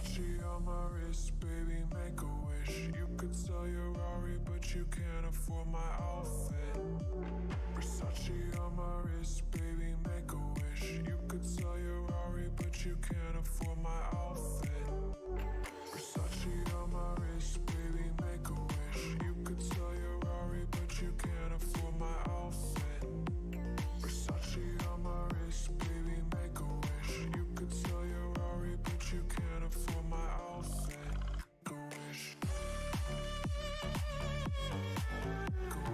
Versace on my wrist, baby, make a wish. You could sell your Rari, but you can't afford my outfit. Versace on my wrist, baby, make a wish. You could sell your Rari, but you can't afford my outfit. Versace on my wrist, baby, make a wish. You could sell your Rari, but you can't afford my outfit. Versace on my wrist, baby, make a wish. You could sell your Rari, but you can't afford my outfit. Go wish. Go wish. Go wish. Go wish.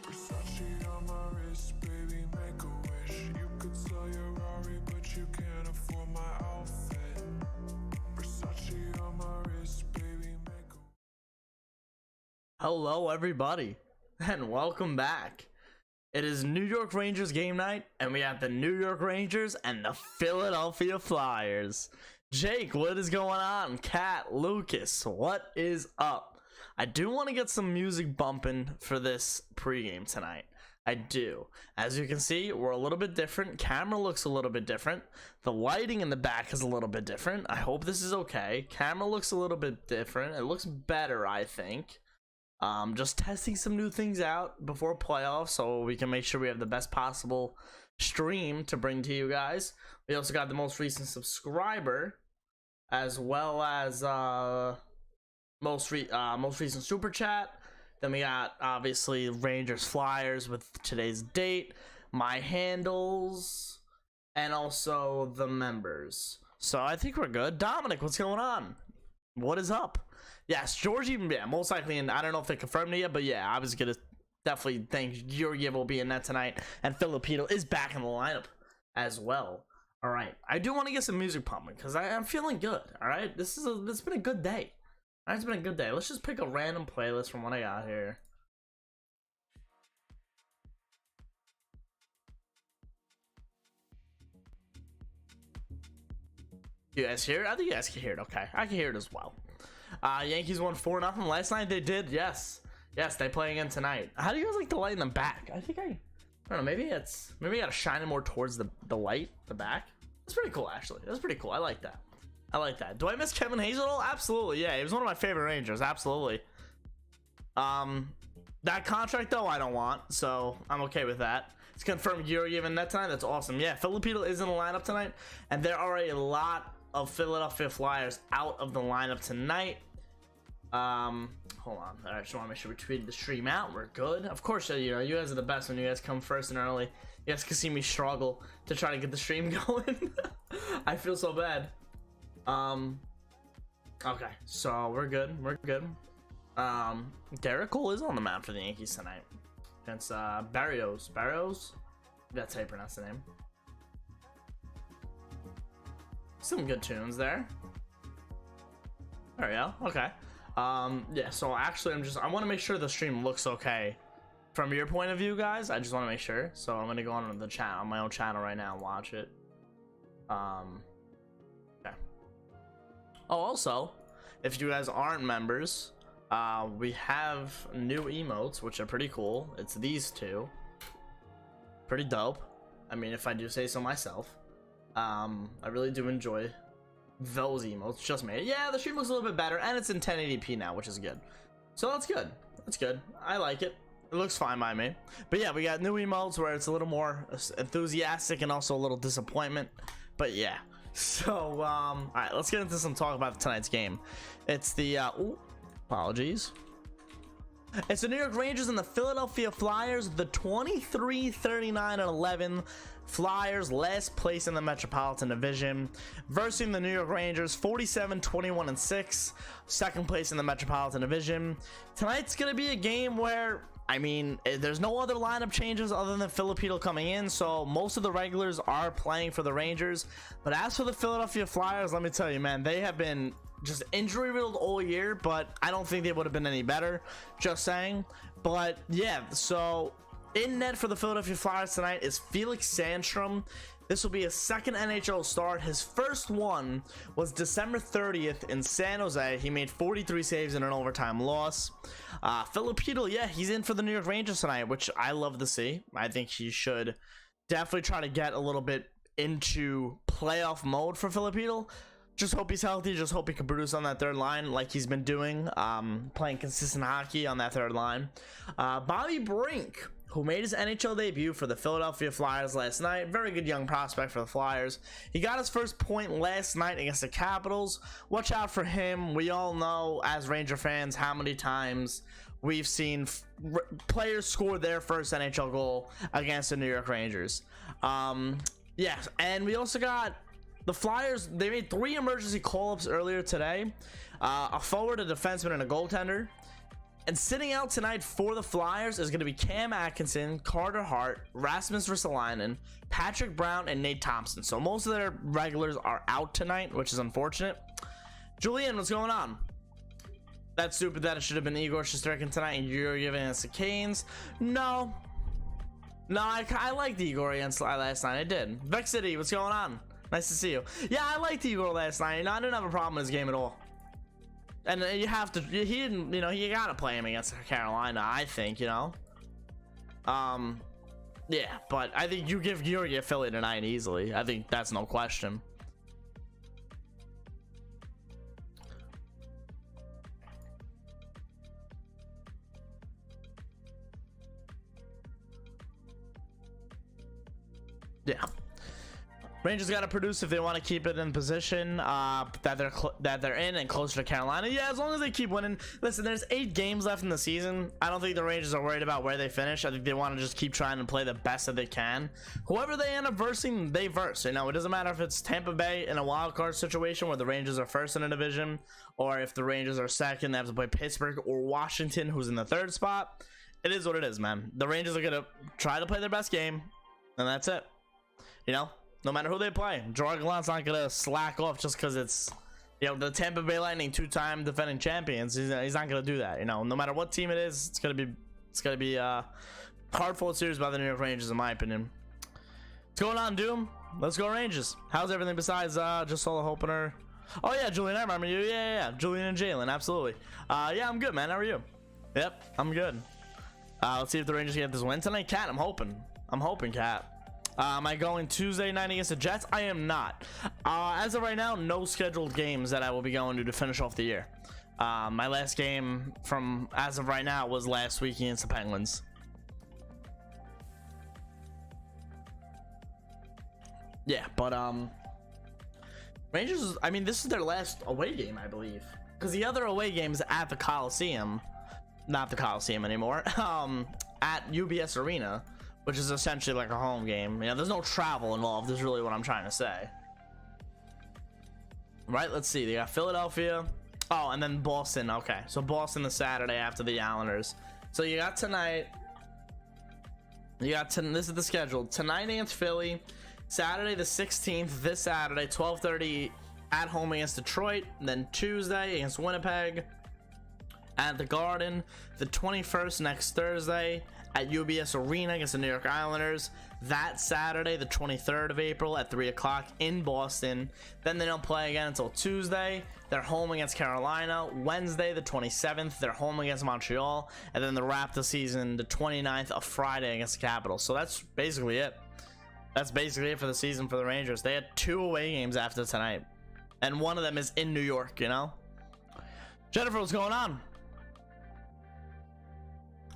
Versace on my wrist, baby, make a wish. You could sell your Rari, but you can't afford my outfit. Versace on my wrist, baby, make a. Hello everybody and welcome back. It is New York Rangers game night and we have the New York Rangers and the Philadelphia Flyers. Jake, what is going on? Kat, Lucas, what is up? I do want to get some music bumping for this pregame tonight. I do. As you can see, we're a little bit different. Camera looks a little bit different. The lighting in the back is a little bit different. I hope this is okay. Camera looks a little bit different. It looks better, I think. Just testing some new things out before playoffs so we can make sure we have the best possible stream to bring to you guys. We also got the most recent subscriber as well as most recent super chat. Then we got obviously Rangers Flyers with today's date, my handles, and also the members. So I think we're good. Dominic, what's going on? What is up? Yes, Georgiev, yeah, most likely, and I don't know if they confirmed it yet, but yeah, I was gonna definitely think Georgiev will be in net tonight, and Filip is back in the lineup as well. All right, I do want to get some music pumping because I'm feeling good. All right, it's been a good day. All right, it's been a good day. Let's just pick a random playlist from what I got here. You guys hear it? I think you guys can hear it. Okay, I can hear it as well. Yankees won 4-0 last night. They did, yes, they play again tonight. How do you guys like the light in the back? I don't know, maybe I gotta shine it more towards the light, the back. That's pretty cool, actually. That's pretty cool. I like that. Do I miss Kevin Hayes at all? Absolutely, yeah. He was one of my favorite Rangers, absolutely. That contract though, I don't want, so I'm okay with that. It's confirmed Georgiev in net tonight. That's awesome. Yeah, Filip is in the lineup tonight, and there are a lot of Philadelphia Flyers out of the lineup tonight. Hold on. I just want to make sure we tweeted the stream out. We're good. Of course, you know, you guys are the best when you guys come first and early. You guys can see me struggle to try to get the stream going. I feel so bad. Okay, so we're good. Derek Cole is on the map for the Yankees tonight against Barrios. That's how you pronounce the name. Some good tunes there. There we go. Okay. Yeah, so actually I want to make sure the stream looks okay from your point of view, guys. I just want to make sure. So I'm gonna go on the channel, on my own channel right now, and watch it. Okay. Oh, also, if you guys aren't members, we have new emotes, which are pretty cool. It's these two. Pretty dope. I mean, if I do say so myself. I really do enjoy those emotes. Just made it. Yeah, the stream looks a little bit better, and it's in 1080p now, which is good. So that's good. I like it. It looks fine by me. But yeah, we got new emotes where it's a little more enthusiastic and also a little disappointment. But yeah. So all right, let's get into some talk about tonight's game. It's the apologies. It's the New York Rangers and the Philadelphia Flyers, the 23-39-11 Flyers, last place in the Metropolitan Division, versus the New York Rangers, 47-21-6, second place in the Metropolitan Division. Tonight's gonna be a game where, I mean, there's no other lineup changes other than Filip coming in, so most of the regulars are playing for the Rangers. But as for the Philadelphia Flyers, let me tell you, man, they have been just injury riddled all year, but I don't think they would have been any better. Just saying. But yeah, so in net for the Philadelphia Flyers tonight is Felix Sandstrom. This will be his second NHL start. His first one was December 30th in San Jose. He made 43 saves in an overtime loss. Filip, yeah, he's in for the New York Rangers tonight, which I love to see. I think he should definitely try to get a little bit into playoff mode for Filip. Just hope he's healthy. Just hope he can produce on that third line like he's been doing, playing consistent hockey on that third line. Bobby Brink, who made his NHL debut for the Philadelphia Flyers last night. Very good young prospect for the Flyers. He got his first point last night against the Capitals. Watch out for him. We all know as Ranger fans how many times we've seen players score their first NHL goal against the New York Rangers. Yeah, and we also got the Flyers. They made 3 emergency call-ups earlier today. A forward, a defenseman, and a goaltender. And sitting out tonight for the Flyers is going to be Cam Atkinson, Carter Hart, Rasmus Ristolainen, Patrick Brown, and Nate Thompson. So most of their regulars are out tonight, which is unfortunate. Julian, what's going on? That's stupid that it should have been Igor Shesterkin tonight and you're giving us the Canes. No, I liked Igor against last night. I did. Vex City, what's going on? Nice to see you. Yeah, I liked Igor last night. I didn't have a problem in his game at all. And you have to, he didn't, you gotta play him against Carolina, I think, yeah, but I think you give Georgiev Philly tonight easily. I think that's no question. Yeah. Rangers got to produce if they want to keep it in position that they're in and closer to Carolina. Yeah, as long as they keep winning. Listen, there's 8 games left in the season. I don't think the Rangers are worried about where they finish. I think they want to just keep trying to play the best that they can. Whoever they end up versing, they verse. It doesn't matter if it's Tampa Bay in a wild card situation where the Rangers are first in a division, or if the Rangers are second, they have to play Pittsburgh or Washington, who's in the 3rd spot. It is what it is, man. The Rangers are gonna try to play their best game, and that's it. No matter who they play, Gerard Gallant's not gonna slack off just because it's, the Tampa Bay Lightning, 2-time defending champions. He's not gonna do that. No matter what team it is, it's gonna be a hard-fought series by the New York Rangers, in my opinion. What's going on, Doom? Let's go Rangers. How's everything besides just solo opener? Oh yeah, Julian, I remember you. Yeah, Julian and Jalen, absolutely. Yeah, I'm good, man. How are you? Yep, I'm good. Let's see if the Rangers get this win tonight. Cat, I'm hoping, Cat. Am I going Tuesday night against the Jets? I am not. As of right now, no scheduled games that I will be going to finish off the year. My last game from as of right now was last week against the Penguins. Yeah, but Rangers, this is their last away game, I believe, because the other away game is at the Coliseum, not the Coliseum anymore, at UBS Arena, which is essentially like a home game. There's no travel involved, is really what I'm trying to say. Right, let's see. They got Philadelphia. Oh, and then Boston. Okay, so Boston the Saturday after the Islanders. So you got tonight. This is the schedule. Tonight against Philly. Saturday the 16th, this Saturday, 12:30 at home against Detroit. And then Tuesday against Winnipeg at the Garden. The 21st, next Thursday, at UBS Arena against the New York Islanders. That Saturday, the 23rd of April at 3 o'clock in Boston. Then they don't play again until Tuesday. They're home against Carolina. Wednesday, the 27th, they're home against Montreal. And then they wrap the season the 29th of Friday against the Capitals. So that's basically it. That's basically it for the season for the Rangers. They had 2 away games after tonight. And one of them is in New York, Jennifer, what's going on?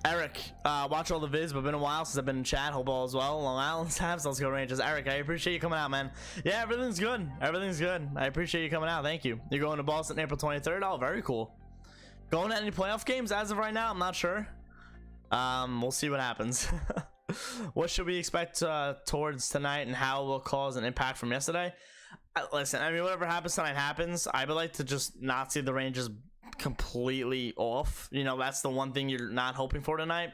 Eric, watch all the vids, but been a while since I've been in chat. Hope all is well. Long Island Saps, let's go Rangers. Eric, I appreciate you coming out, man. Yeah, everything's good. Everything's good. I appreciate you coming out. Thank you. You're going to Boston April 23rd. Oh, very cool. Going to any playoff games as of right now? I'm not sure. We'll see what happens. What should we expect towards tonight, and how it will cause an impact from yesterday? Listen, whatever happens tonight happens. I would like to just not see the Rangers completely off. That's the one thing you're not hoping for tonight.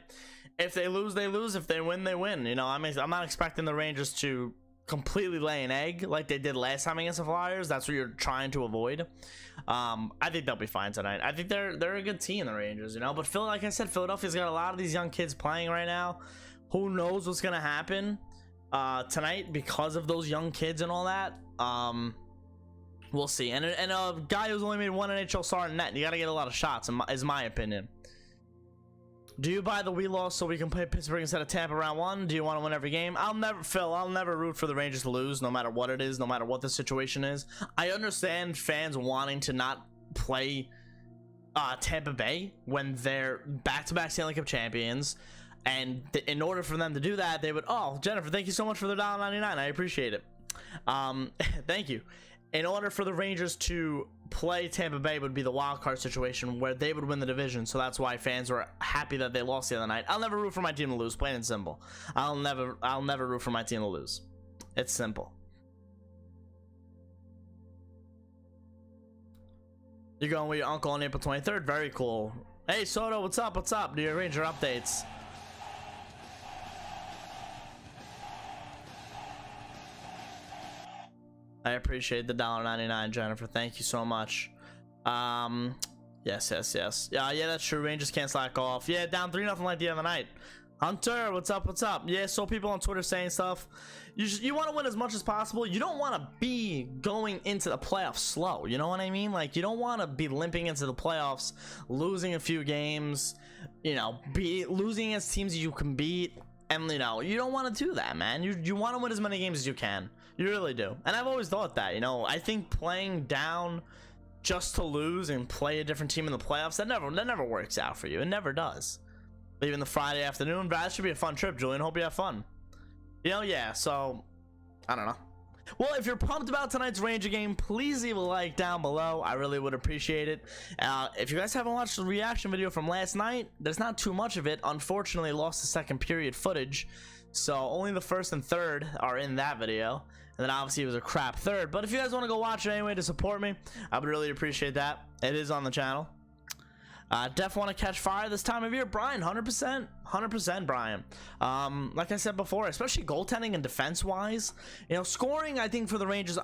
If they lose, they lose. If they win, they win. I'm not expecting the Rangers to completely lay an egg like they did last time against the Flyers. That's what you're trying to avoid. I think they'll be fine tonight. I think they're a good team, the Rangers, you know. But like I said, Philadelphia's got a lot of these young kids playing right now. Who knows what's gonna happen tonight because of those young kids and all that. We'll see. And a guy who's only made one NHL start in net, you got to get a lot of shots, is my opinion. Do you buy the we lost so we can play Pittsburgh instead of Tampa round 1? Do you want to win every game? I'll never root for the Rangers to lose, no matter what it is, no matter what the situation is. I understand fans wanting to not play Tampa Bay when they're back-to-back Stanley Cup champions. And in order for them to do that, they would, oh, Jennifer, thank you so much for the $1.99. I appreciate it. Thank you. In order for the Rangers to play Tampa Bay would be the wild card situation where they would win the division. So that's why fans were happy that they lost the other night. I'll never root for my team to lose, plain and simple. I'll never root for my team to lose. It's simple. You're going with your uncle on April 23rd. Very cool. Hey Soto, what's up? What's up? Do your Ranger updates? I appreciate the $1.99, Jennifer. Thank you so much. Yes. Yeah, that's true. Rangers can't slack off. Yeah, down 3-0 like the other night. Hunter, what's up? What's up? Yeah, so people on Twitter saying stuff. You want to win as much as possible. You don't want to be going into the playoffs slow. You know what I mean? Like, you don't want to be limping into the playoffs, losing a few games, you know, losing against teams you can beat. And, you know, you don't want to do that, man. You want to win as many games as you can. You really do. And I've always thought that, you know, I think playing down just to lose and play a different team in the playoffs, that never works out for you. It never does. Leaving the Friday afternoon, that should be a fun trip, Julian. Hope you have fun. You know, yeah, so I don't know. Well, if you're pumped about tonight's Ranger game, please leave a like down below. I really would appreciate it. If you guys haven't watched the reaction video from last night, there's not too much of it. Unfortunately, lost the second period footage, so only the first and third are in that video. And then obviously it was a crap third. But if you guys want to go watch it anyway to support me, I would really appreciate that. It is on the channel. Def want to catch fire this time of year. Brian, 100% Brian. Like I said before, especially goaltending and defense wise, you know, scoring, I think for the Rangers,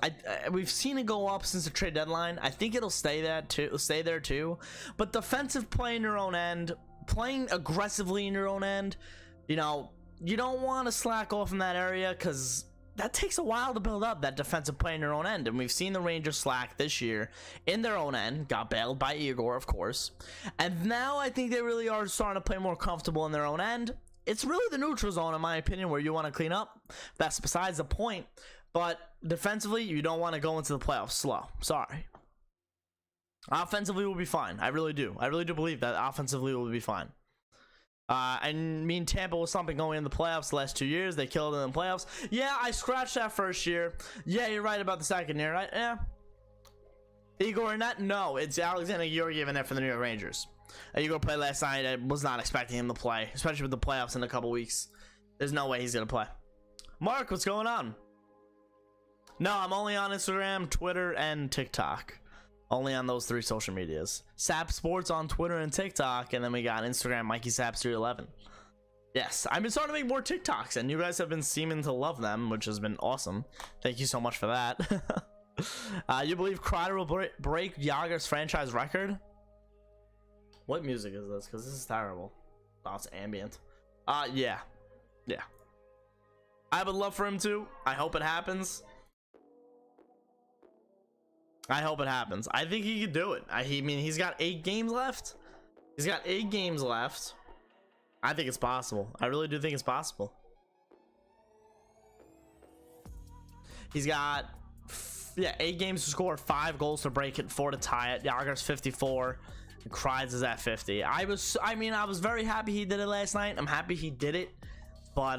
we've seen it go up since the trade deadline. I think it'll stay there too. But defensive play in your own end, playing aggressively in your own end, you know, you don't want to slack off in that area because that takes a while to build up, that defensive play in your own end. And we've seen the Rangers slack this year in their own end. Got bailed by Igor, of course. And now I think they really are starting to play more comfortable in their own end. It's really the neutral zone, in my opinion, where you want to clean up. That's besides the point. But defensively, you don't want to go into the playoffs slow. Sorry. Offensively, we'll be fine. I really do. I really do believe that offensively we'll be fine. I mean, Tampa was something going in the playoffs the last 2 years. They killed it in the playoffs. Yeah, I scratched that first year. Yeah, you're right about the second year, right? Yeah. Igor in that? No, it's Alexander Georgiev in there for the New York Rangers. Igor played last night. I was not expecting him to play, especially with the playoffs in a couple weeks. There's no way he's going to play. Mark, what's going on? No, I'm only on Instagram, Twitter, and TikTok. Only on those 3 social medias. Saps Sports on Twitter and TikTok, and then we got Instagram, Mikey Saps 311. Yes, I've been starting to make more TikToks, and you guys have been seeming to love them, which has been awesome. Thank you so much for that. You believe Kreider will break Yager's franchise record? What music is this? Because this is terrible. Oh, it's ambient. Yeah. I would love for him to. I hope it happens. I hope it happens. I think he could do it. I mean, he's got 8 games left. He's got 8 games left. I think it's possible. I really do think it's possible. He's got 8 games to score, 5 goals to break it, 4 to tie it. Yager's 54. And Kreider is at 50. I was very happy he did it last night. I'm happy he did it. But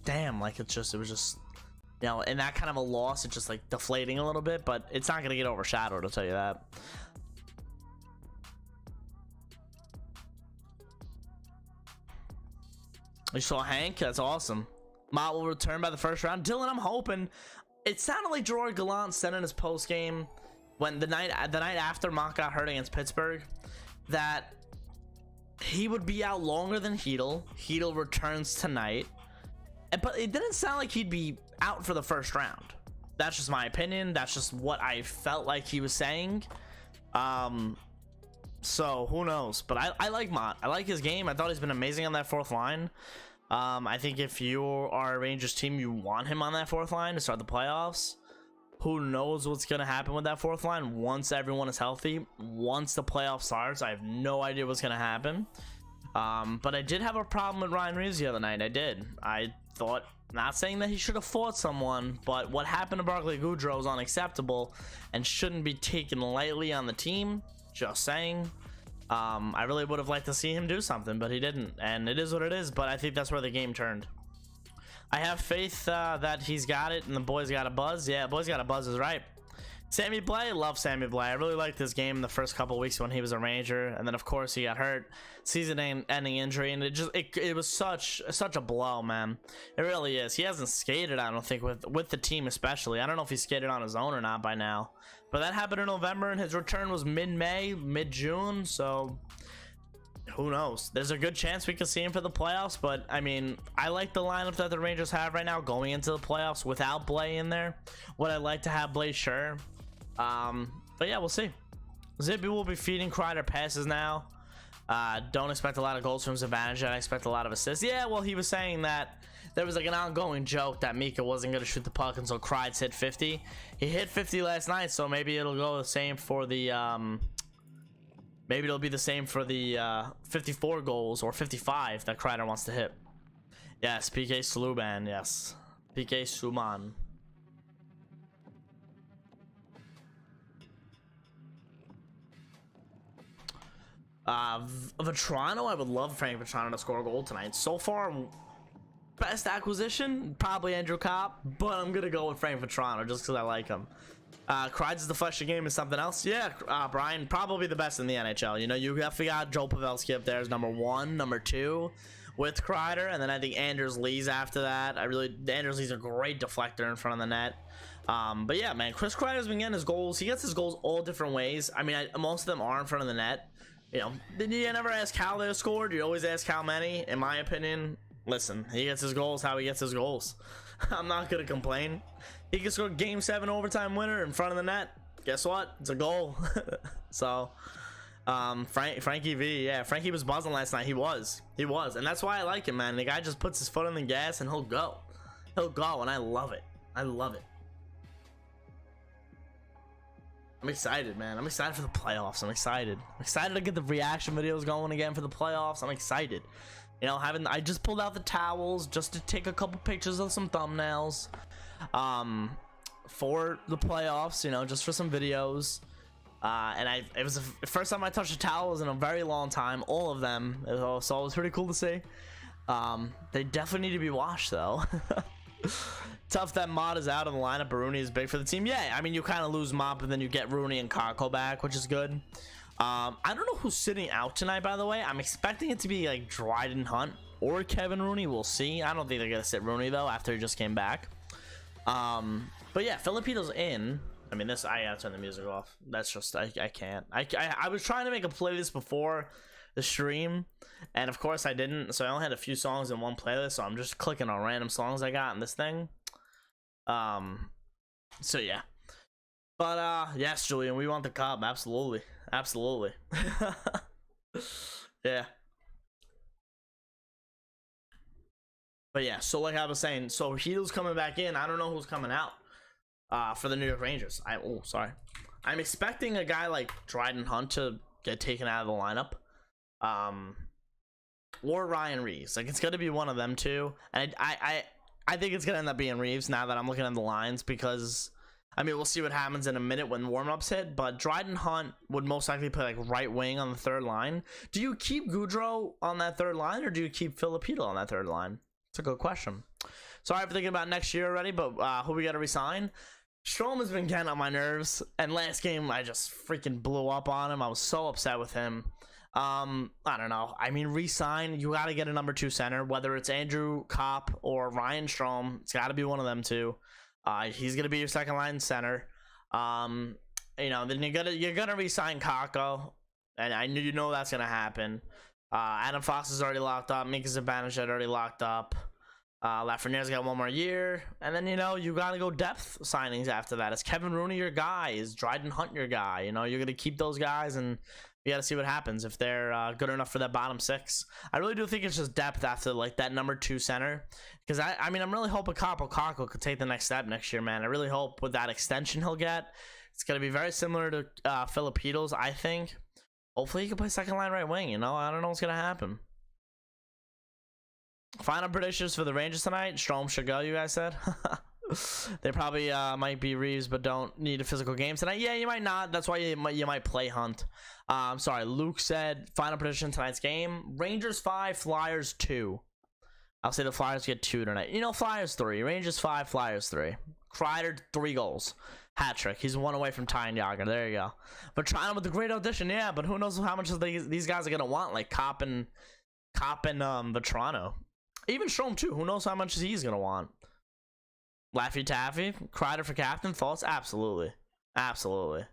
damn, like it was just, you know, in that kind of a loss, it's just like deflating a little bit, but it's not gonna get overshadowed, I'll tell you that. You saw Hank? That's awesome. Mott will return by the first round. Dylan, I'm hoping. It sounded like Gerard Gallant said in his post game when the night after Mott got hurt against Pittsburgh that he would be out longer than chytil. Chytil returns tonight. But it didn't sound like he'd be out for the first round. That's just my opinion. That's just what I felt like he was saying. So who knows? But I like Mott. I like his game. I thought he's been amazing on that fourth line. I think if you are a Rangers team, you want him on that fourth line to start the playoffs. Who knows what's going to happen with that fourth line once everyone is healthy. Once the playoff starts, I have no idea what's going to happen. But I did have a problem with Ryan Reeves the other night. I did. I thought, not saying that he should have fought someone, but what happened to Barclay Goodrow is unacceptable and shouldn't be taken lightly on the team. Just saying. I really would have liked to see him do something, but he didn't, and it is what it is. But I think that's where the game turned. I have faith that he's got it and the boys got a buzz. Yeah, boys got a buzz is right. Sammy Blais, love Sammy Blais. I really liked this game the first couple weeks when he was a Ranger, and then of course he got hurt, season-ending injury, and it was such a blow, man. It really is. He hasn't skated, I don't think, with the team especially. I don't know if he skated on his own or not by now, but that happened in November, and his return was mid-May, mid-June, so who knows? There's a good chance we could see him for the playoffs, but I mean, I like the lineup that the Rangers have right now going into the playoffs without Blais in there. Would I like to have Blais? Sure. But yeah, we'll see. Zippy will be feeding Kreider passes now. Don't expect a lot of goals from Zibanejad. I expect a lot of assists. Yeah, well, he was saying that there was like an ongoing joke that Mika wasn't going to shoot the puck until Kreider hit 50. He hit 50 last night, so maybe it'll go the same for the maybe it'll be the same for the 54 goals or 55 that Kreider wants to hit. Yes, PK Sluban. Yes, PK Suman. Vetrano, I would love Frank Vetrano to score a goal tonight. So far, best acquisition, probably Andrew Kopp, but I'm gonna go with Frank Vetrano just because I like him. Kreider's the flesh of game is something else. Yeah, Brian, probably the best in the NHL. You know, you have got Joe Pavelski up there as number 1, number 2 with Kreider, and then I think Anders Lee's after that. Anders Lee's a great deflector in front of the net. But yeah, man, Chris Kreider's been getting his goals. He gets his goals all different ways. I mean, most of them are in front of the net. You know, you never ask how they're scored. You always ask how many. In my opinion, listen, he gets his goals how he gets his goals. I'm not gonna complain. He can score game 7 overtime winner in front of the net. Guess what? It's a goal. So, Frankie V, yeah, Frankie was buzzing last night. He was, and that's why I like him, man. The guy just puts his foot on the gas and he'll go, and I love it. I love it. I'm excited, man. I'm excited for the playoffs. I'm excited to get the reaction videos going again for the playoffs. I'm excited. You know, I just pulled out the towels just to take a couple pictures of some thumbnails for the playoffs, you know, just for some videos. And it was the first time I touched the towels in a very long time, all of them. So it was pretty cool to see. They definitely need to be washed though. Tough that Mott is out of the lineup. Rooney is big for the team. Yeah, I mean, you kind of lose Mott, but then you get Rooney and Kako back, which is good. I don't know who's sitting out tonight, by the way. I'm expecting it to be like Dryden Hunt or Kevin Rooney. We'll see. I don't think they're gonna sit Rooney though after he just came back. But yeah, Filipito's in. I mean, I gotta turn the music off. That's just I can't. I was trying to make a playlist before the stream, and of course I didn't. So I only had a few songs in one playlist. So I'm just clicking on random songs I got in this thing. So yeah. But yes, Julian, we want the Cobb. Absolutely. Yeah. But yeah, so like I was saying, so Chytil's coming back in. I don't know who's coming out for the New York Rangers. Sorry. I'm expecting a guy like Dryden Hunt to get taken out of the lineup. Or Ryan Reeves. Like, it's gonna be one of them two. And I think it's gonna end up being Reeves now that I'm looking at the lines, because I mean, we'll see what happens in a minute when warm-ups hit, but Dryden Hunt would most likely play like right wing on the third line. Do you keep Goodrow on that third line, or do you keep Filipito on that third line? It's a good question. Sorry for thinking about next year already, but who we got to resign? Strome has been getting on my nerves, and last game I just freaking blew up on him. I was so upset with him. I don't know. I mean, resign. You got to get a number 2 center, whether it's Andrew Kopp or Ryan Strome. It's got to be one of them two. He's gonna be your second line center. You know, then you're gonna resign Kako, and you know that's gonna happen. Adam Fox is already locked up. Mika Zibanejad already locked up. Lafreniere's got one more year, and then you gotta go depth signings after that. Is Kevin Rooney your guy? Is Dryden Hunt your guy? You're gonna keep those guys, and you gotta see what happens if they're good enough for that bottom six. I really do think it's just depth after like that number 2 center, because I'm really hoping Kako could take the next step next year, man. I really hope with that extension he'll get, it's gonna be very similar to Filip, I think. Hopefully he can play second line right wing. I don't know what's gonna happen. Final predictions for the Rangers tonight. Strome should go, you guys said. They probably might be Reeves, but don't need a physical game tonight. Yeah, you might not. That's why you might play Hunt. Sorry, Luke said final prediction tonight's game. Rangers 5, Flyers 2. I'll say the Flyers get 2 tonight. Flyers 3. Rangers 5, Flyers 3. Kreider 3 goals. Hat trick. He's 1 away from tying Yager. There you go. But trying with a great audition, yeah. But who knows how much these guys are gonna want, like Kopp and Vetrano. Even Strome too. Who knows how much he's gonna want? Laffy Taffy, Kreider for captain. Thoughts? Absolutely. Kreider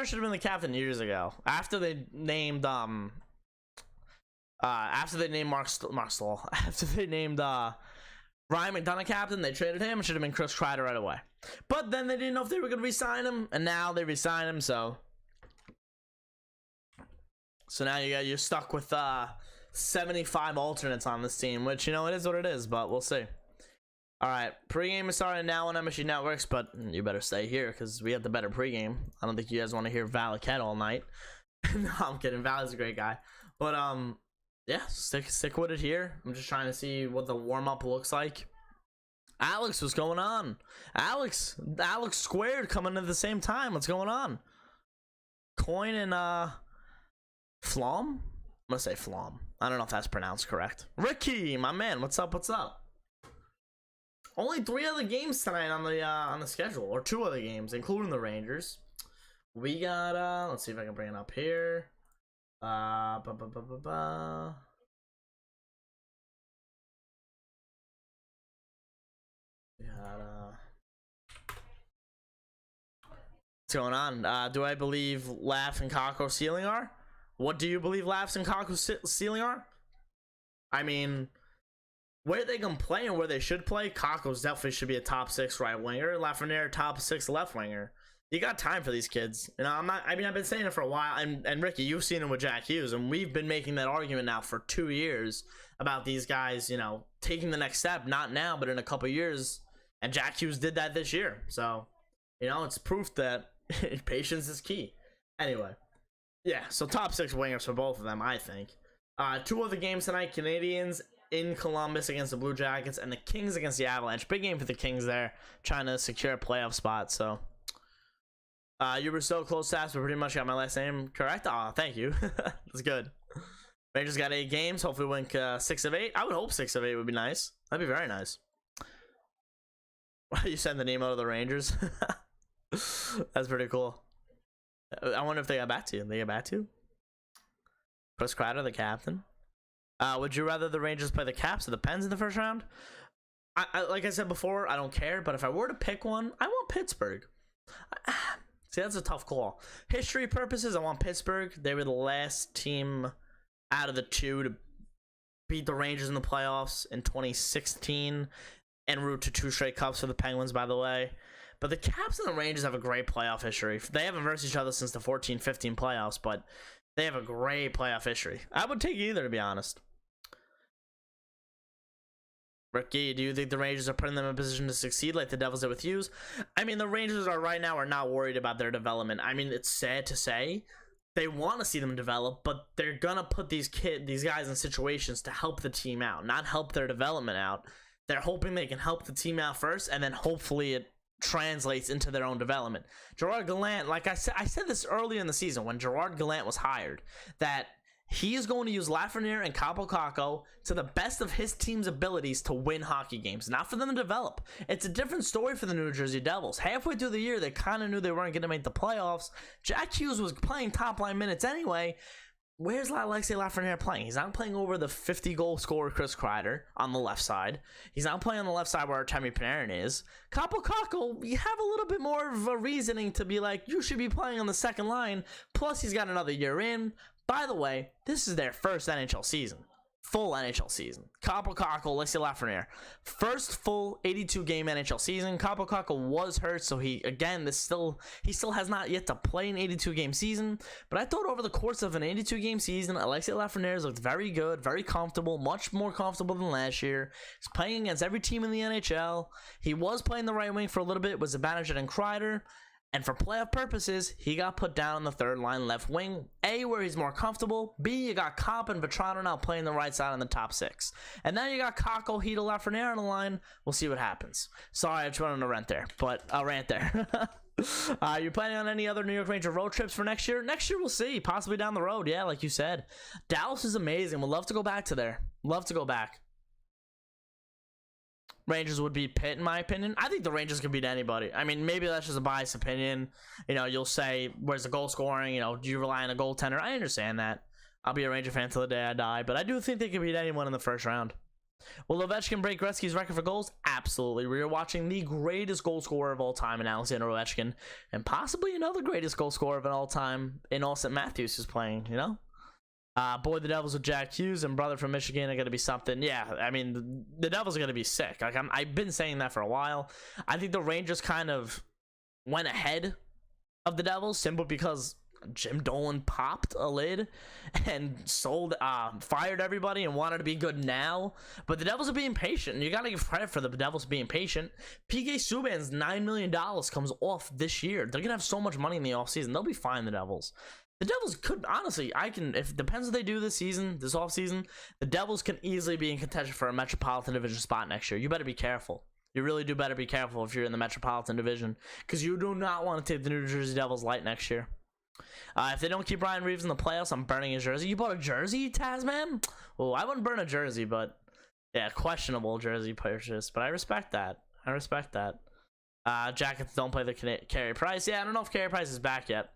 should have been the captain years ago. After they named Mark Stahl. After they named Ryan McDonough captain, they traded him. It should have been Chris Kreider right away. But then they didn't know if they were gonna re-sign him, and now they re-sign him. So now you're stuck with 75 alternates on this team, which it is what it is, but we'll see. All right, pregame is starting now on MSG Networks, but you better stay here because we have the better pregame. I don't think you guys want to hear Valaket all night. No, I'm kidding. Val's a great guy, but yeah, stick with it here. I'm just trying to see what the warm-up looks like. Alex, what's going on? Alex squared coming at the same time. What's going on? Coin and Flom? I'm gonna say Flom. I don't know if that's pronounced correct. Ricky, my man, what's up? Only 3 other games tonight on the schedule, or 2 other games, including the Rangers. We got let's see if I can bring it up here. We got what's going on? Do I believe Laff and Kako ceiling are? What do you believe Laff's and Kako's ceiling are? I mean, where they can play and where they should play, Kako's definitely should be a top 6 right winger. Lafreniere top 6 left winger. You got time for these kids. I've been saying it for a while, and Ricky, you've seen it with Jack Hughes, and we've been making that argument now for 2 years about these guys, taking the next step, not now, but in a couple years. And Jack Hughes did that this year. So, it's proof that patience is key. Anyway. Yeah, so top 6 wingers for both of them, I think. 2 other games tonight, Canadians in Columbus against the Blue Jackets, and the Kings against the Avalanche. Big game for the Kings there, trying to secure a playoff spot. So, you were so close, Saps, but pretty much got my last name correct. Aw, thank you. That's good. Rangers got 8 games. Hopefully win 6 of 8. I would hope 6 of 8 would be nice. That'd be very nice. You send the name out of the Rangers. That's pretty cool. I wonder if they got back to you. They got back to you? Chris Kreider, the captain. Would you rather the Rangers play the Caps or the Pens in the first round? I like I said before, I don't care. But if I were to pick one, I want Pittsburgh. See, that's a tough call. History purposes, I want Pittsburgh. They were the last team out of the 2 to beat the Rangers in the playoffs in 2016 en route to 2 straight cups for the Penguins, by the way. But the Caps and the Rangers have a great playoff history. They haven't versed each other since the 14-15 playoffs, but they have a great playoff history. I would take either, to be honest. Ricky, do you think the Rangers are putting them in a position to succeed like the Devils did with Hughes? I mean, the Rangers are not worried about their development. I mean, it's sad to say. They want to see them develop, but they're going to put these guys in situations to help the team out, not help their development out. They're hoping they can help the team out first, and then hopefully it translates into their own development. Gerard Gallant, like I said this earlier in the season when Gerard Gallant was hired, that he is going to use Lafreniere and Kaapo Kakko to the best of his team's abilities to win hockey games, not for them to develop. It's a different story for the New Jersey Devils. Halfway through the year, they kind of knew they weren't going to make the playoffs. Jack Hughes was playing top-line minutes anyway. Where's Alexei Lafreniere playing? He's not playing over the 50-goal scorer Chris Kreider on the left side. He's not playing on the left side where Artemi Panarin is. Kaapo Kakko, you have a little bit more of a reasoning to be like, you should be playing on the second line. Plus, he's got another year in. By the way, this is their first NHL season. full NHL season. Kaapo Kakko, Alexis Lafreniere, first full 82 game NHL season. Kaapo Kakko was hurt, so he still has not yet to play an 82 game season. But I thought over the course of an 82 game season, Alexis Lafreniere looked very good, very comfortable, much more comfortable than last year. He's playing against every team in the NHL. He was playing the right wing for a little bit, was Zibanejad and Kreider. And for playoff purposes, he got put down on the third line left wing. A, where he's more comfortable. B, you got Kopp and Vetrano now playing the right side on the top six. And then you got Kakko, chytil, Lafreniere on the line. We'll see what happens. Sorry, I just went on a rant there. You planning on any other New York Ranger road trips for next year? Next year, we'll see. Possibly down the road. Yeah, like you said. Dallas is amazing. Would love to go back to there. Love to go back. Rangers would beat Pitt, in my opinion. I think the Rangers can beat anybody. I mean, maybe that's just a biased opinion. You know, you'll say, where's the goal scoring? You know, do you rely on a goaltender? I understand that. I'll be a Ranger fan till the day I die. But I do think they can beat anyone in the first round. Will Ovechkin break Gretzky's record for goals? Absolutely. We are watching the greatest goal scorer of all time in Alexander Ovechkin. And possibly another greatest goal scorer of all time in Austin Matthews is playing, you know? Boy, the Devils with Jack Hughes and brother from Michigan are going to be something. Yeah, I mean, the Devils are going to be sick. Like I've been saying that for a while. I think the Rangers kind of went ahead of the Devils simply because Jim Dolan popped a lid and fired everybody and wanted to be good now. But the Devils are being patient, and you got to give credit for the Devils being patient. PK Subban's $9 million comes off this year. They're going to have so much money in the offseason. They'll be fine, the Devils. The Devils could, honestly, if it depends what they do this season, this offseason, the Devils can easily be in contention for a Metropolitan Division spot next year. You better be careful. You really do better be careful if you're in the Metropolitan Division, because you do not want to take the New Jersey Devils light next year. If they don't keep Ryan Reeves in the playoffs, I'm burning his jersey. You bought a jersey, Tasman? Well, I wouldn't burn a jersey, but yeah, questionable jersey purchase. But I respect that. Jackets don't play the Carey Price. Yeah, I don't know if Carey Price is back yet.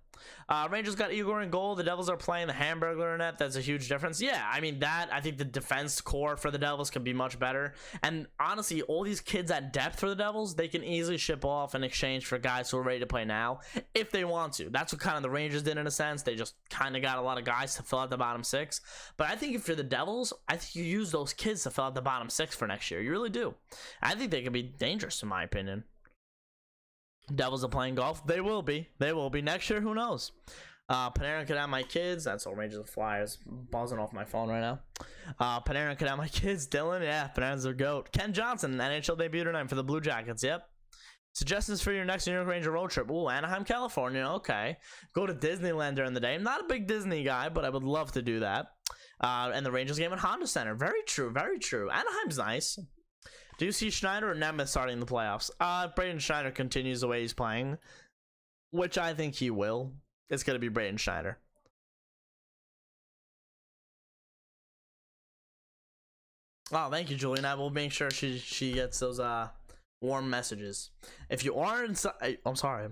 Rangers got Igor in goal. The Devils are playing the Hamburglar net. That's a huge difference. Yeah, I mean, I think the defense core for the Devils can be much better. And honestly, all these kids at depth for the Devils, they can easily ship off in exchange for guys who are ready to play now if they want to. That's what kind of the Rangers did in a sense. They just kind of got a lot of guys to fill out the bottom six. But I think if you're the Devils, I think you use those kids to fill out the bottom six for next year. You really do. I think they could be dangerous, in my opinion. Devils are playing golf. They will be. Next year, who knows? Panarin could have my kids. That's all Rangers and Flyers. Buzzing off my phone right now. Panarin could have my kids. Dylan, yeah, Panarin's a goat. Ken Johnson, NHL debut tonight for the Blue Jackets. Yep. Suggestions for your next New York Ranger road trip. Ooh, Anaheim, California. Okay. Go to Disneyland during the day. I'm not a big Disney guy, but I would love to do that. And the Rangers game at Honda Center. Very true. Anaheim's nice. Do you see Schneider or Nemeth starting the playoffs? Braden Schneider continues the way he's playing, which I think he will. It's going to be Braden Schneider. Oh, thank you, Julian. I will make sure she gets those warm messages. If you are inside, I'm sorry.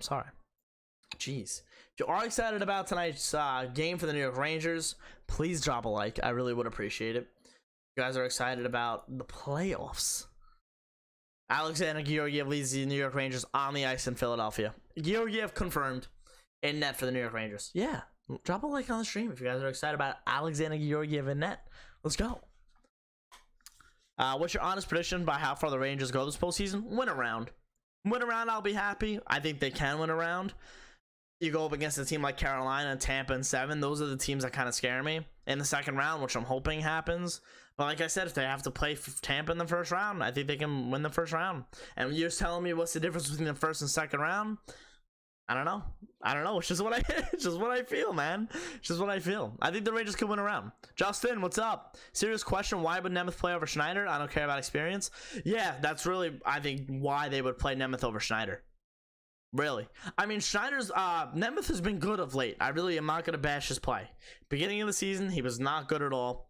Jeez. If you are excited about tonight's game for the New York Rangers, please drop a like. I really would appreciate it. You guys are excited about the playoffs. Alexander Georgiev leads the New York Rangers on the ice in Philadelphia. Georgiev confirmed in net for the New York Rangers. Yeah, drop a like on the stream if you guys are excited about Alexander Georgiev in net. Let's go. What's your honest prediction by how far the Rangers go this postseason? Win a round. I'll be happy. I think they can win a round. You go up against a team like Carolina, Tampa, and 7. Those are the teams that kind of scare me in the second round, which I'm hoping happens. But like I said, if they have to play Tampa in the first round, I think they can win the first round. And you're telling me what's the difference between the first and second round? I don't know. It's just what I feel, man. It's just what I feel. I think the Rangers could win a round. Justin, what's up? Serious question. Why would Nemeth play over Schneider? I don't care about experience. Yeah, that's really, I think, why they would play Nemeth over Schneider. Really. I mean, Schneider's Nemeth has been good of late. I really am not going to bash his play. Beginning of the season, he was not good at all.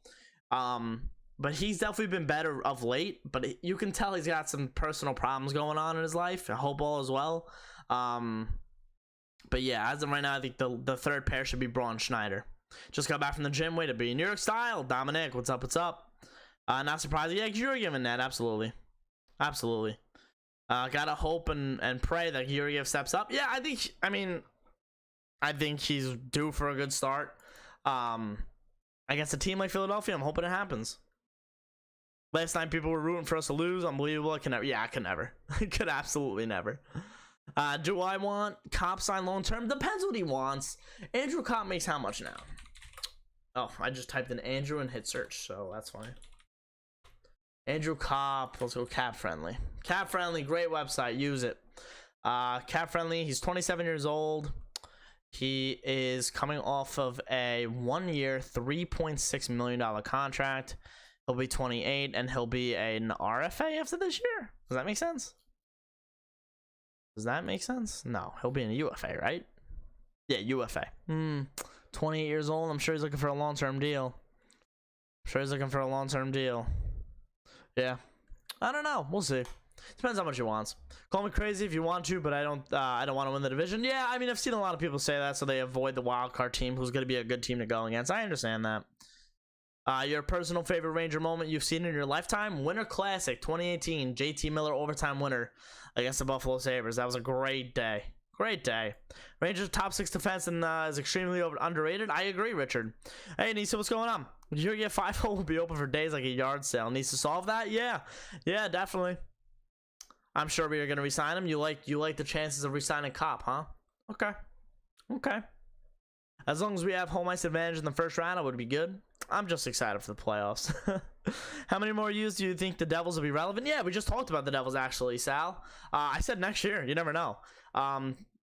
But he's definitely been better of late. But you can tell he's got some personal problems going on in his life. I hope all as well. But yeah, as of right now, I think the third pair should be Braun Schneider. Just got back from the gym. Way to be New York style. Dominic, what's up? Not surprising. Yeah, you're giving that. Absolutely. Gotta hope and pray that Georgiev steps up. Yeah, I think he's due for a good start. Against a team like Philadelphia, I'm hoping it happens. Last night people were rooting for us to lose. Unbelievable. I could never. I could absolutely never. Do I want Copp sign long term? Depends what he wants. Andrew Copp makes how much now? Oh, I just typed in Andrew and hit search, so that's fine. Andrew Copp. Let's go Cap Friendly. Cap Friendly, great website. Use it. Cap Friendly. He's 27 years old. He is coming off of a 1-year, $3.6 million contract. He'll be 28, and he'll be an RFA after this year. Does that make sense? Does that make sense? No, he'll be in a UFA, right? Yeah, UFA. 28 years old. I'm sure he's looking for a long-term deal. Yeah. I don't know. We'll see. Depends how much he wants. Call me crazy if you want to, but I don't want to win the division. Yeah, I mean, I've seen a lot of people say that, so they avoid the wild card team who's going to be a good team to go against. I understand that. Your personal favorite Ranger moment you've seen in your lifetime? Winter Classic 2018, JT Miller overtime winner against the Buffalo Sabres. That was a great day. Rangers top 6 defense and is extremely underrated. I agree, Richard. Hey, Nisa, what's going on? Did you get 5 will be open for days like a yard sale? Needs to solve that? Yeah, definitely. I'm sure we are going to resign him. You like the chances of resigning Copp, huh? Okay. As long as we have home ice advantage in the first round, it would be good. I'm just excited for the playoffs. How many more years do you think the Devils will be relevant? Yeah, we just talked about the Devils, actually, Sal. I said next year. You never know.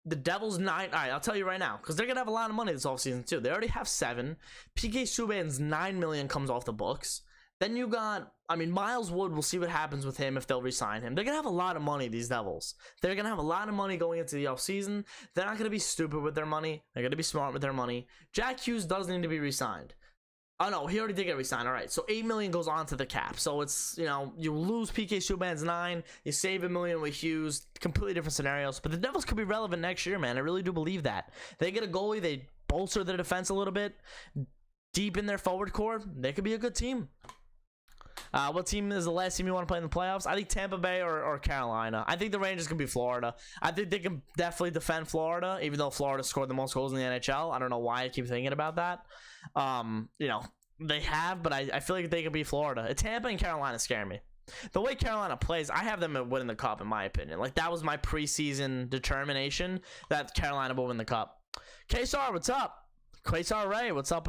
The Devils 9. All right, I'll tell you right now, because they're going to have a lot of money this offseason, too. They already have 7. PK Subban's $9 million comes off the books. Then you got, Miles Wood, we'll see what happens with him if they'll re-sign him. They're going to have a lot of money, these Devils. They're going to have a lot of money going into the offseason. They're not going to be stupid with their money. They're going to be smart with their money. Jack Hughes does need to be re-signed. Oh, no, he already did get re-signed. All right, so $8 million goes on to the cap. So it's, you lose PK Subban's 9. You save $1 million with Hughes. Completely different scenarios. But the Devils could be relevant next year, man. I really do believe that. They get a goalie. They bolster their defense a little bit. Deep in their forward core, they could be a good team. What team is the last team you want to play in the playoffs? I think Tampa Bay or Carolina. I think the Rangers can be Florida. I think they can definitely defend Florida, even though Florida scored the most goals in the NHL. I don't know why I keep thinking about that. They have, but I feel like they could be Florida. Tampa and Carolina scare me. The way Carolina plays, I have them winning the cup, in my opinion. Like, that was my preseason determination that Carolina will win the cup. KSR, what's up? Quasar Ray, what's up?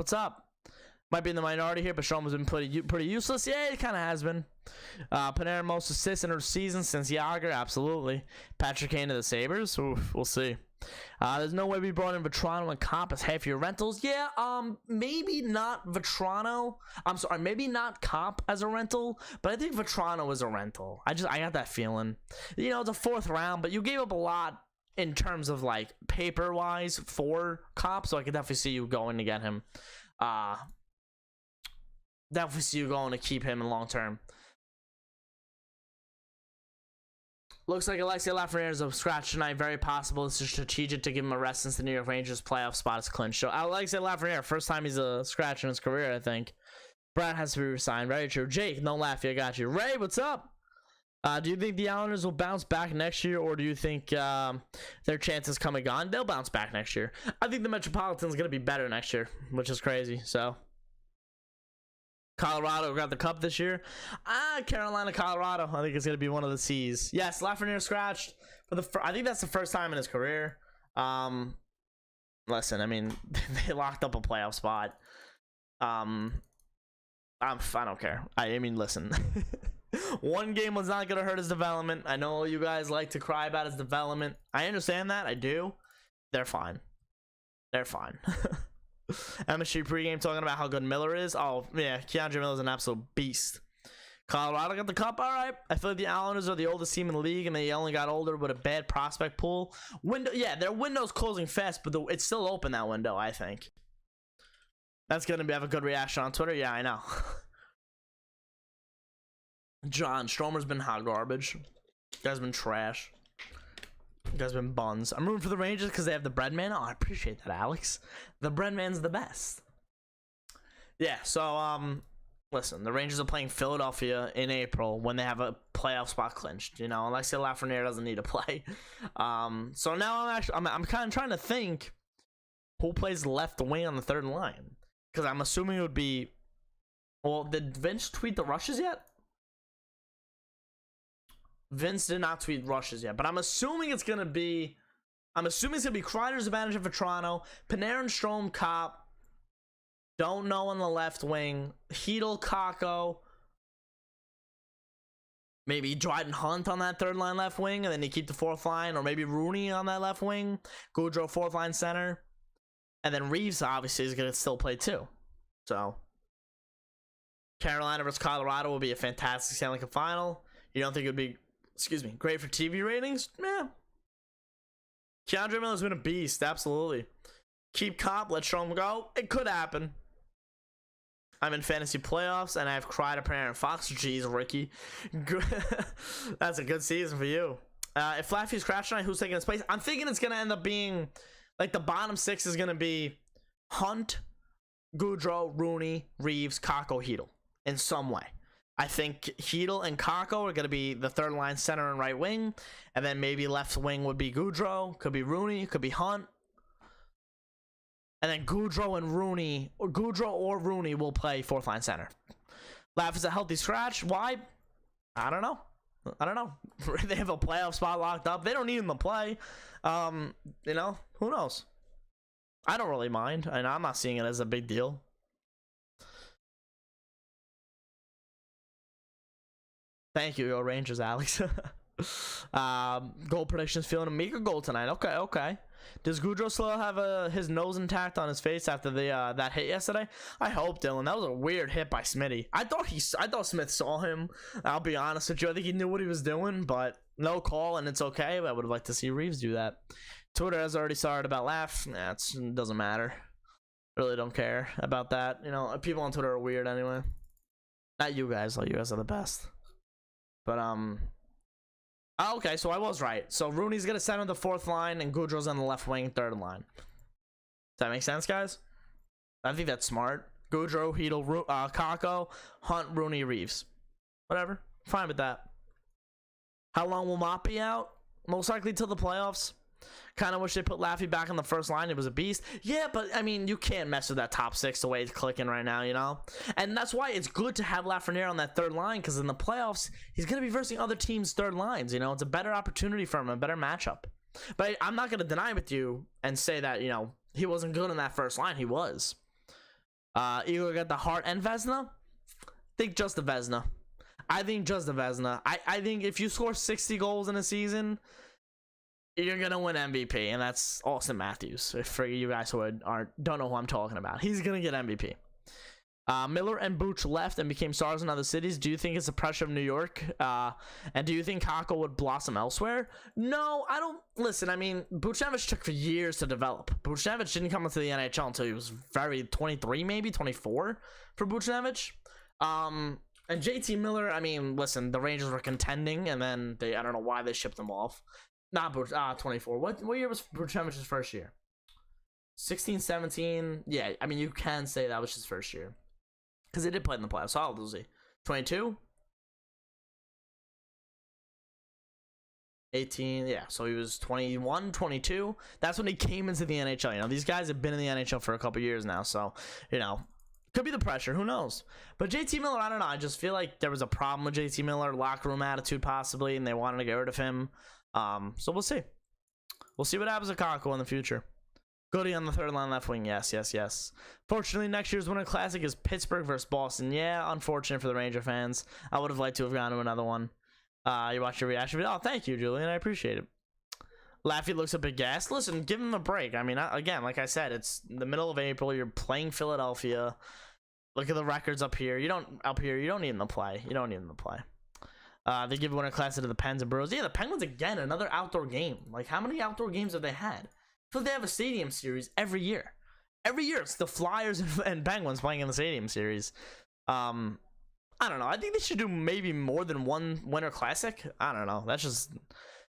Might be in the minority here, but Stroman's been pretty useless. Yeah, it kind of has been. Panarin most assists in her season since Yager, absolutely. Patrick Kane to the Sabres, oof, we'll see. There's no way we brought in Vetrano and Copp as half your rentals. Yeah, maybe not Vetrano. I'm sorry, maybe not Copp as a rental, but I think Vetrano is a rental. I got that feeling. It's a 4th round, but you gave up a lot in terms of like paper wise for Copp, so I could definitely see you going to get him. Definitely see you going to keep him in long term. Looks like Alexander Lafreniere is a scratch tonight. Very possible. This is strategic to give him a rest since the New York Rangers playoff spot is clinched. So Alexander Lafreniere, first time he's a scratch in his career, I think. Brad has to be resigned. Very true. Jake, no laugh. I got you. Ray, what's up? Do you think the Islanders will bounce back next year, or do you think their chances come and gone? They'll bounce back next year. I think the Metropolitan's going to be better next year, which is crazy. So Colorado got the cup this year. Carolina, Colorado. I think it's going to be one of the C's. Yes, Lafreniere scratched for I think that's the first time in his career. Listen, they locked up a playoff spot. I don't care. Listen. One game was not going to hurt his development. I know you guys like to cry about his development. I understand that. I do. They're fine. MSG pregame talking about how good Miller is. Oh, yeah. Keandre Miller's an absolute beast. Colorado got the cup. All right. I feel like the Islanders are the oldest team in the league, and they only got older with a bad prospect pool. Their window's closing fast, but it's still open, that window, I think. That's going to have a good reaction on Twitter. Yeah, I know. John, Stromer's been hot garbage. Guy's been trash. Guy's been buns. I'm rooting for the Rangers because they have the bread man. Oh, I appreciate that, Alex. The bread man's the best. Yeah, so listen, the Rangers are playing Philadelphia in April when they have a playoff spot clinched. Alexia Lafreniere doesn't need to play. So now I'm kind of trying to think who plays left wing on the third line, because I'm assuming it would be. Well, did Vince tweet the rushes yet? Vince did not tweet rushes yet, but I'm assuming it's gonna be Kreider's advantage for Toronto. Panarin, Strome, Cop. Don't know on the left wing. Chytil, Kakko. Maybe Dryden Hunt on that third line left wing, and then you keep the fourth line, or maybe Rooney on that left wing. Gaudreau fourth line center, and then Reeves obviously is gonna still play too. So Carolina versus Colorado will be a fantastic Stanley Cup final. You don't think it would be, great for TV ratings? Yeah. Keandre Miller's been a beast, absolutely. Keep Cop, let Strome go. It could happen. I'm in fantasy playoffs, and I have Kreider, Panarin, and Fox. Jeez, Ricky. That's a good season for you. If Flaffy's crashed tonight, who's taking his place? I'm thinking it's going to end up being, like, the bottom six is going to be Hunt, Gaudreau, Rooney, Reeves, Kakko, Chytil in some way. I think Chytil and Kakko are going to be the third line center and right wing, and then maybe left wing would be Gaudreau, could be Rooney, could be Hunt. And then Gaudreau or Rooney will play fourth line center. Laugh is a healthy scratch. Why? I don't know. They have a playoff spot locked up. They don't need him to play. Who knows? I don't really mind. And I'm not seeing it as a big deal. Thank you, yo Rangers, Alex. Goal predictions feeling a meager goal tonight. Okay. Does Gaudreau still have his nose intact on his face after that hit yesterday? I hope, Dylan. That was a weird hit by Smitty. I thought Smith saw him. I'll be honest with you. I think he knew what he was doing, but no call, and it's okay. I would have liked to see Reeves do that. Twitter has already started about Laugh. Nah, it doesn't matter. Really don't care about that. People on Twitter are weird anyway. Not you guys. You guys are the best. But okay, so I was right. So Rooney's gonna center the fourth line, and Gaudreau's on the left wing, third line. Does that make sense, guys? I think that's smart. Gaudreau, Chytil, Kakko, Hunt, Rooney, Reeves. Whatever. Fine with that. How long will Mott be out? Most likely till the playoffs. Kind of wish they put Laffy back on the first line. It was a beast. Yeah, but I mean, you can't mess with that top six the way it's clicking right now, And that's why it's good to have Lafreniere on that third line, because in the playoffs, he's going to be versing other teams' third lines. It's a better opportunity for him, a better matchup. But I'm not going to deny with you and say that, he wasn't good on that first line. He was. Igor got the Hart and Vezina. Think just the Vezina. I think just the Vezina. I think if you score 60 goals in a season, you're gonna win MVP, and that's Austin Matthews. For you guys who don't know who I'm talking about, he's gonna get MVP. Miller and Booch left and became stars in other cities. Do you think it's the pressure of New York? And do you think Kakko would blossom elsewhere? No, I don't. Listen, I mean, Buchnevich took for years to develop. Buchnevich didn't come into the NHL until he was 23, maybe 24 for Buchnevich. And JT Miller, I mean, listen, the Rangers were contending, and then I don't know why they shipped him off. Not 24. What year was Buchnevich's first year? 16, 17. Yeah, I mean, you can say that was his first year, because he did play in the playoffs. How old was he? 22? 18. Yeah, so he was 21, 22. That's when he came into the NHL. These guys have been in the NHL for a couple years now, so, could be the pressure. Who knows? But JT Miller, I don't know. I just feel like there was a problem with JT Miller, locker room attitude possibly, and they wanted to get rid of him. So we'll see. We'll see what happens with Kakko in the future. Goody on the third line left wing. Yes. Fortunately, next year's Winter Classic is Pittsburgh versus Boston. Yeah, unfortunate for the Ranger fans. I would have liked to have gone to another one. You watched your reaction video. Oh, thank you, Julian. I appreciate it. Laffy looks a bit gassed. Listen, give him a break. I mean, again, like I said, it's the middle of April. You're playing Philadelphia. Look at the records up here. You don't need him to play. They give Winter Classic to the Pens and Brewers. Yeah, the Penguins again, another outdoor game. Like, how many outdoor games have they had? I feel like they have a stadium series every year. Every year, it's the Flyers and Penguins playing in the stadium series. I don't know. I think they should do maybe more than one Winter Classic. I don't know. That's just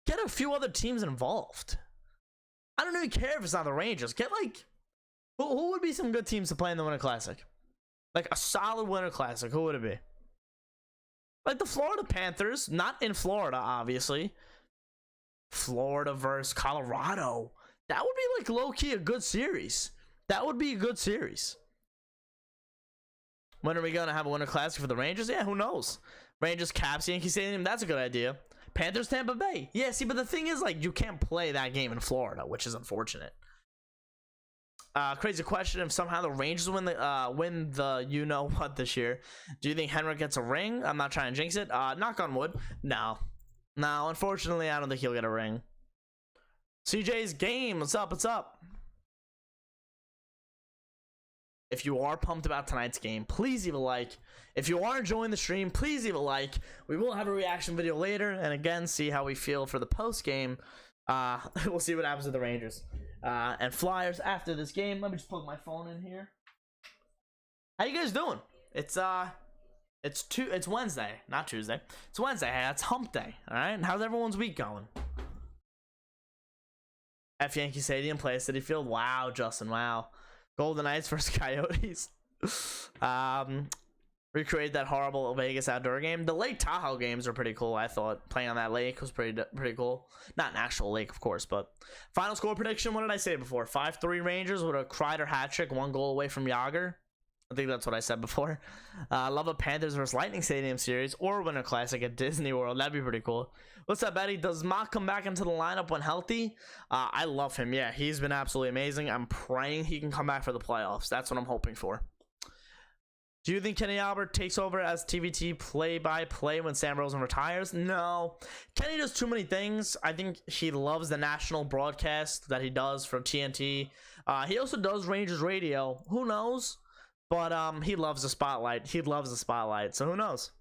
get a few other teams involved. I don't even care if it's not the Rangers. Get who would be some good teams to play in the Winter Classic? Like a solid Winter Classic. Who would it be? Like the Florida Panthers, not in Florida, obviously. Florida versus Colorado. That would be like low-key a good series. That would be a good series. When are we going to have a Winter Classic for the Rangers? Yeah, who knows? Rangers, Caps, Yankee Stadium. That's a good idea. Panthers, Tampa Bay. Yeah, see, but the thing is, like, you can't play that game in Florida, which is unfortunate. Crazy question. If somehow the Rangers win the you know what this year, do you think Henrik gets a ring? I'm not trying to jinx it. Knock on wood. No, unfortunately, I don't think he'll get a ring. CJ's game. What's up? What's up? If you are pumped about tonight's game, please leave a like. If you are enjoying the stream, please leave a like. We will have a reaction video later, and again, see how we feel for the post game. We'll see what happens with the Rangers and Flyers after this game. Let me just plug my phone in here. How you guys doing? It's Wednesday, not Tuesday. It's Wednesday. Hey, that's hump day. All right. And how's everyone's week going? F Yankee Stadium, play City Field. Wow, Justin. Wow. Golden Knights versus Coyotes. Recreate that horrible Vegas outdoor game. The Lake Tahoe games are pretty cool. I thought playing on that lake was pretty cool. Not an actual lake, of course, but final score prediction. What did I say before? 5-3 Rangers with a Kreider hat trick, 1 goal away from Yager. I think that's what I said before. Love a Panthers versus Lightning Stadium series or Winter Classic at Disney World. That'd be pretty cool. What's up, Betty? Does Mock come back into the lineup when healthy? I love him. Yeah, he's been absolutely amazing. I'm praying he can come back for the playoffs. That's what I'm hoping for. Do you think Kenny Albert takes over as TVT play-by-play when Sam Rosen retires? No. Kenny does too many things. I think he loves the national broadcast that he does from TNT. He also does Rangers radio. Who knows? But he loves the spotlight. He loves the spotlight. So who knows?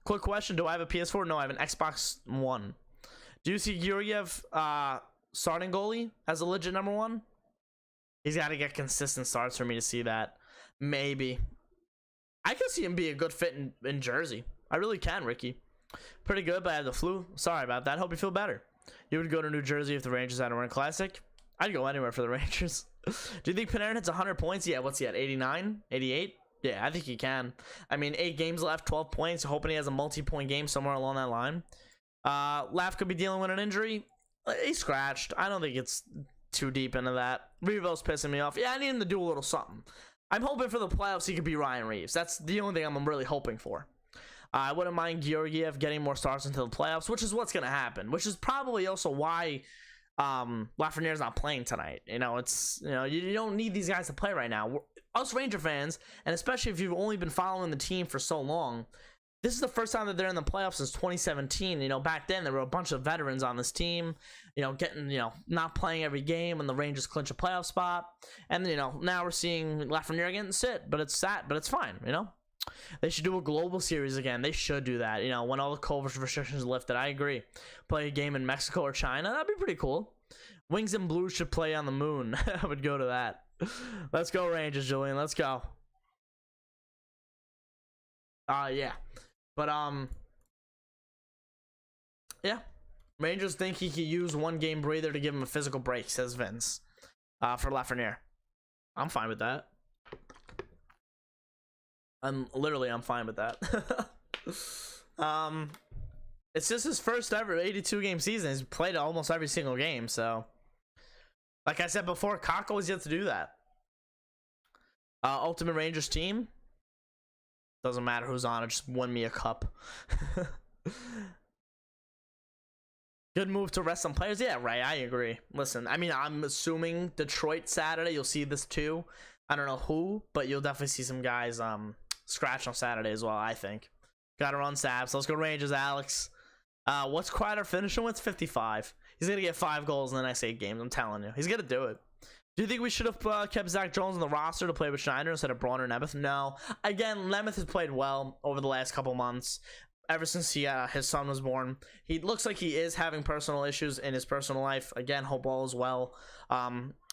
Quick question. Do I have a PS4? No, I have an Xbox One. Do you see Georgiev starting goalie as a legit number 1? He's got to get consistent starts for me to see that. Maybe. I can see him be a good fit in Jersey. I really can, Ricky. Pretty good, but I had the flu. Sorry about that. Hope you feel better. You would go to New Jersey if the Rangers had a Winter Classic? I'd go anywhere for the Rangers. Do you think Panarin hits 100 points? Yeah, what's he at? 89? 88? Yeah, I think he can. I mean, 8 games left, 12 points. Hoping he has a multi-point game somewhere along that line. Laugh could be dealing with an injury. He's scratched. I don't think it's too deep into that. Revo's pissing me off. Yeah, I need him to do a little something. I'm hoping for the playoffs he could be Ryan Reeves. That's the only thing I'm really hoping for. I wouldn't mind Georgiev getting more starts into the playoffs, which is what's going to happen. Which is probably also why Lafreniere's not playing tonight. You know, it's you don't need these guys to play right now. Us Ranger fans, and especially if you've only been following the team for so long, this is the first time that they're in the playoffs since 2017. You know, back then there were a bunch of veterans on this team, not playing every game when the Rangers clinch a playoff spot. And now we're seeing Lafreniere getting sit, but it's sad, but it's fine. They should do a global series again. They should do that. When all the COVID restrictions are lifted. I agree. Play a game in Mexico or China. That'd be pretty cool. Wings and Blues should play on the moon. I would go to that. Let's go Rangers, Julian. Let's go. Yeah. But yeah. Rangers think he could use 1 game breather to give him a physical break, says Vince. For Lafreniere. I'm fine with that. I'm fine with that. It's just his first ever 82 game season. He's played almost every single game, so like I said before, Kakko is yet to do that. Ultimate Rangers team. Doesn't matter who's on it, just win me a cup. Good move to rest some players. Yeah, right. I agree. Listen, I mean, I'm assuming Detroit Saturday. You'll see this too. I don't know who, but you'll definitely see some guys scratch on Saturday as well, I think. Gotta run Saps. Let's go Rangers, Alex. What's Kreider finishing with? 55. He's gonna get 5 goals in the next 8 games. I'm telling you, he's gonna do it. Do you think we should have kept Zach Jones on the roster to play with Schneider instead of Braun or Nemeth? No. Again, Nemeth has played well over the last couple months. Ever since his son was born, he looks like he is having personal issues in his personal life. Again, hope all is well.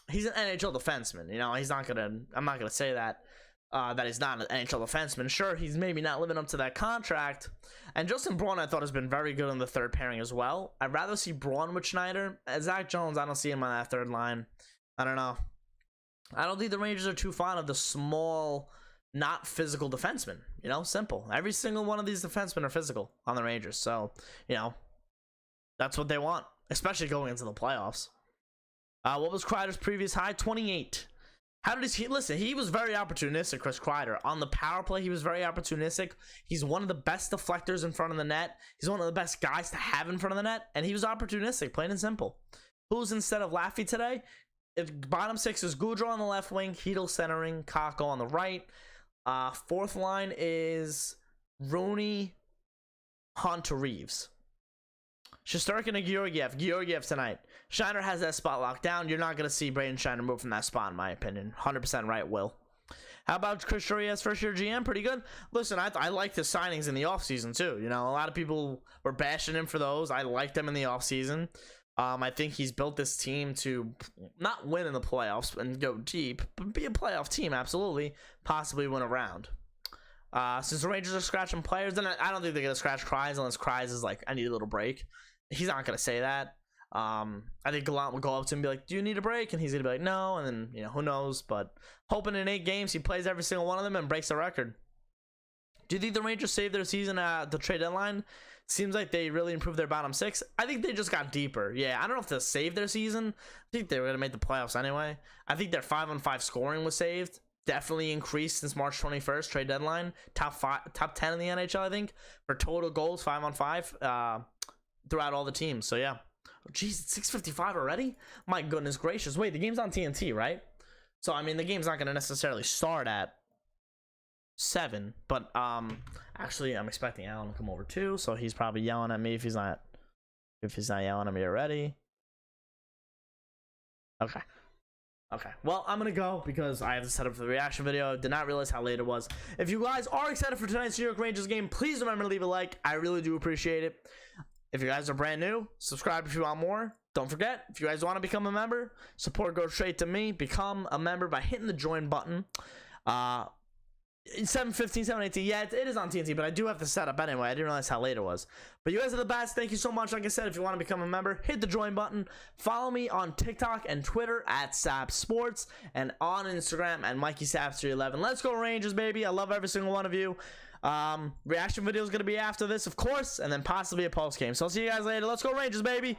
He's an NHL defenseman. He's not gonna. I'm not gonna say that he's not an NHL defenseman. Sure, he's maybe not living up to that contract. And Justin Braun, I thought, has been very good on the third pairing as well. I'd rather see Braun with Schneider. Zach Jones, I don't see him on that third line. I don't know. I don't think the Rangers are too fond of the small, not physical defensemen. Simple. Every single one of these defensemen are physical on the Rangers. So, that's what they want, especially going into the playoffs. What was Kreider's previous high? 28. How did he listen? He was very opportunistic, Chris Kreider. On the power play, he was very opportunistic. He's one of the best deflectors in front of the net. He's one of the best guys to have in front of the net, and he was opportunistic, plain and simple. Who's instead of Laffy today? Bottom six is Goudreau on the left wing, Chytil centering, Kakko on the right. Fourth line is Rooney, Hunt, Reeves. Shesterkin and Georgiev. Georgiev tonight. Schneider has that spot locked down. You're not going to see Braden Schneider move from that spot, in my opinion. 100% right, Will. How about Chris Drury's first-year GM? Pretty good. Listen, I liked his signings in the offseason, too. You know, a lot of people were bashing him for those. I liked them in the offseason. I think he's built this team to not win in the playoffs and go deep, but be a playoff team, absolutely. Possibly win a round. Since the Rangers are scratching players, then I don't think they're going to scratch Kreiz unless Kreiz is like, I need a little break. He's not going to say that. I think Gallant will go up to him and be like, do you need a break? And he's going to be like, no. And then, you know, who knows? But hoping in 8 games he plays every single one of them and breaks the record. Do you think the Rangers saved their season at the trade deadline? Seems like they really improved their bottom 6. I think they just got deeper. Yeah, I don't know if they'll save their season. I think they were going to make the playoffs anyway. I think their 5-on-5 scoring was saved. Definitely increased since March 21st, trade deadline. Top 10 in the NHL, I think, for total goals, 5-on-5, throughout all the teams. So, yeah. Oh, geez, it's 6:55 already? My goodness gracious. Wait, the game's on TNT, right? So, I mean, the game's not going to necessarily start at 7, but actually I'm expecting Alan to come over too, so he's probably yelling at me if he's not yelling at me already. Okay, well, I'm gonna go because I have to set up for the reaction video. Did not realize how late it was. If you guys are excited for tonight's New York Rangers game, please remember to leave a like. I really do appreciate it. If you guys are brand new, subscribe if you want more. Don't forget, if you guys want to become a member, support goes straight to me. Become a member by hitting the join button. 7:15, 7:18. Yeah, it is on TNT, but I do have to set up anyway. I didn't realize how late it was. But you guys are the best. Thank you so much. Like I said, if you want to become a member, hit the join button. Follow me on TikTok and Twitter at Saps Sports, and on Instagram at MikeySaps311. Let's go Rangers, baby. I love every single one of you. Reaction video is going to be after this, of course, and then possibly a post game. So I'll see you guys later. Let's go Rangers, baby.